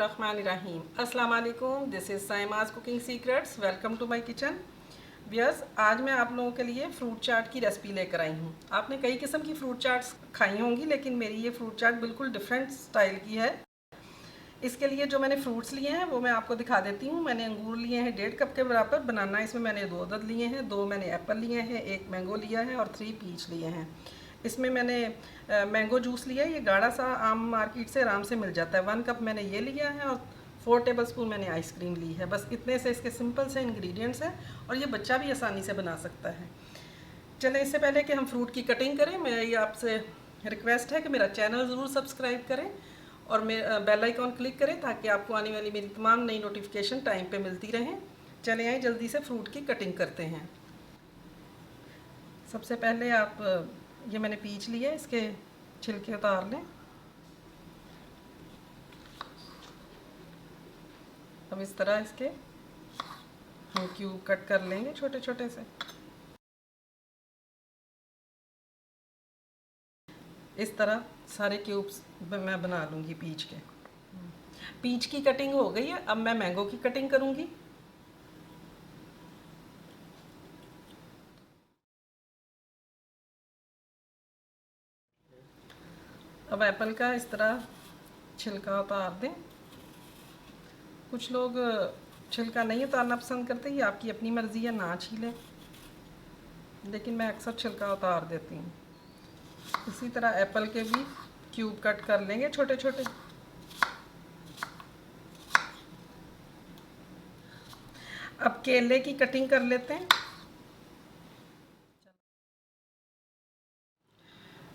बिस्मिल्लाहिर्रहमानिर्रहीम। अस्सलाम वालेकुम, this is Saima's cooking secrets. Welcome to my kitchen. Viewers, आज मैं आप लोगों के लिए फ्रूट चाट की रेसिपी लेकर आई हूँ। आपने कई किस्म की फ्रूट चाट्स खाई होंगी, लेकिन मेरी ये फ्रूट चाट बिल्कुल डिफरेंट स्टाइल की है। इसके लिए जो मैंने फ्रूट्स लिए हैं वो मैं आपको दिखा देती हूँ। मैंने अंगूर लिए हैं 1.5 कप के बराबर, बनाना इसमें मैंने 2 अदद लिए हैं, 2 मैंने एप्पल लिए हैं, 1 मैंगो लिया है और 3 पीच लिए हैं। इसमें मैंने मैंगो जूस लिया है, ये गाढ़ा सा आम मार्केट से आराम से मिल जाता है। 1 कप मैंने ये लिया है और 4 टेबलस्पून मैंने आइसक्रीम ली है। बस इतने से इसके सिंपल से इंग्रेडिएंट्स हैं और ये बच्चा भी आसानी से बना सकता है। चलें, इससे पहले कि हम फ्रूट की कटिंग करें, मेरी आपसे रिक्वेस्ट है कि मेरा चैनल ज़रूर सब्सक्राइब करें और बेल आइकॉन क्लिक करें ताकि आपको आने वाली मेरी तमाम नई नोटिफिकेशन टाइम पे मिलती रहें। चलें आइए जल्दी से फ्रूट की कटिंग करते हैं। सबसे पहले आप ये मैंने पीच लिया है, इसके छिलके उतार लें। अब इस तरह इसके हम क्यूब कट कर लेंगे छोटे छोटे से। इस तरह सारे क्यूब्स मैं बना लूँगी पीच के। पीच की कटिंग हो गई है, अब मैं मैंगो की कटिंग करूँगी। अब एप्पल का इस तरह छिलका उतार दें। कुछ लोग छिलका नहीं उतारना पसंद करते, ये आपकी अपनी मर्ज़ी है, ना छीलें, लेकिन मैं अक्सर छिलका उतार देती हूँ। इसी तरह एप्पल के भी क्यूब कट कर लेंगे छोटे छोटे। अब केले की कटिंग कर लेते हैं।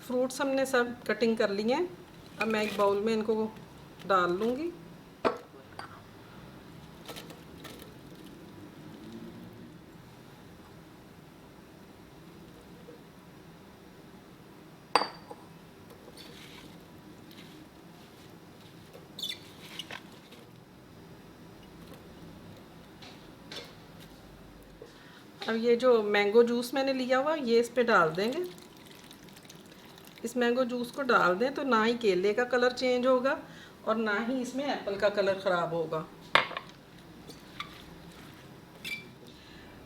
फ्रूट्स हमने सब कटिंग कर लिए हैं। अब मैं एक बाउल में इनको डाल लूँगी। अब ये जो मैंगो जूस मैंने लिया हुआ ये इस पे डाल देंगे। इस मैंगो जूस को डाल दें तो ना ही केले का कलर चेंज होगा और ना ही इसमें एप्पल का कलर ख़राब होगा।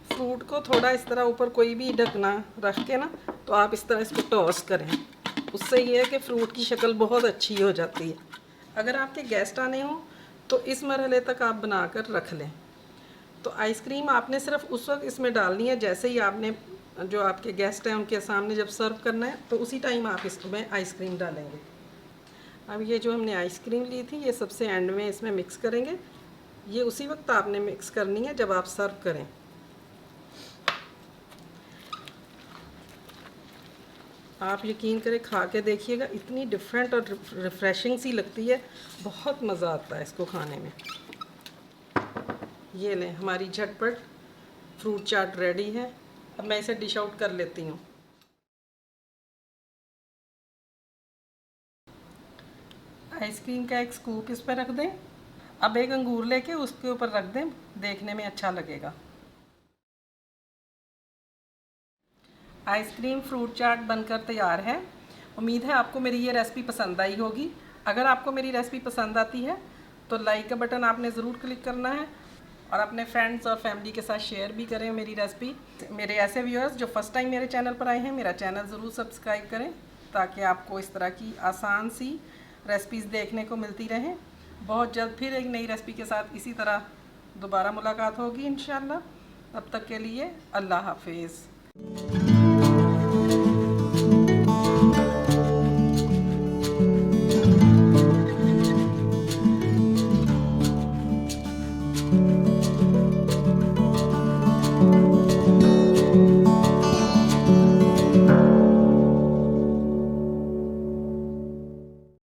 फ्रूट को थोड़ा इस तरह ऊपर कोई भी ढकना रख के ना, तो आप इस तरह इसको टॉस करें। उससे ये है कि फ्रूट की शक्ल बहुत अच्छी हो जाती है। अगर आपके गेस्ट आने हों तो इस मरहले तक आप बनाकर रख लें। तो आइसक्रीम आपने सिर्फ उस वक्त इसमें डालनी है जैसे ही आपने जो आपके गेस्ट हैं उनके सामने जब सर्व करना है, तो उसी टाइम आप इसमें आइसक्रीम डालेंगे। अब ये जो हमने आइसक्रीम ली थी ये सबसे एंड में इसमें मिक्स करेंगे। ये उसी वक्त आपने मिक्स करनी है जब आप सर्व करें। आप यकीन करें, खा के देखिएगा, इतनी डिफरेंट और रिफ़्रेशिंग सी लगती है, बहुत मज़ा आता है इसको खाने में। ये लें, हमारी झटपट फ्रूट चाट रेडी है। अब मैं इसे डिश आउट कर लेती हूँ। आइसक्रीम का एक स्कूप इस पर रख दें। अब एक अंगूर लेके उसके ऊपर रख दें, देखने में अच्छा लगेगा। आइसक्रीम फ्रूट चाट बनकर तैयार है। उम्मीद है आपको मेरी ये रेसिपी पसंद आई होगी। अगर आपको मेरी रेसिपी पसंद आती है तो लाइक का बटन आपने ज़रूर क्लिक करना है और अपने फ्रेंड्स और फैमिली के साथ शेयर भी करें मेरी रेसिपी। मेरे ऐसे व्यूअर्स जो फ़र्स्ट टाइम मेरे चैनल पर आए हैं, मेरा चैनल ज़रूर सब्सक्राइब करें ताकि आपको इस तरह की आसान सी रेसिपीज़ देखने को मिलती रहें। बहुत जल्द फिर एक नई रेसिपी के साथ इसी तरह दोबारा मुलाकात होगी इंशाल्लाह। तब तक के लिए अल्लाह हाफिज़।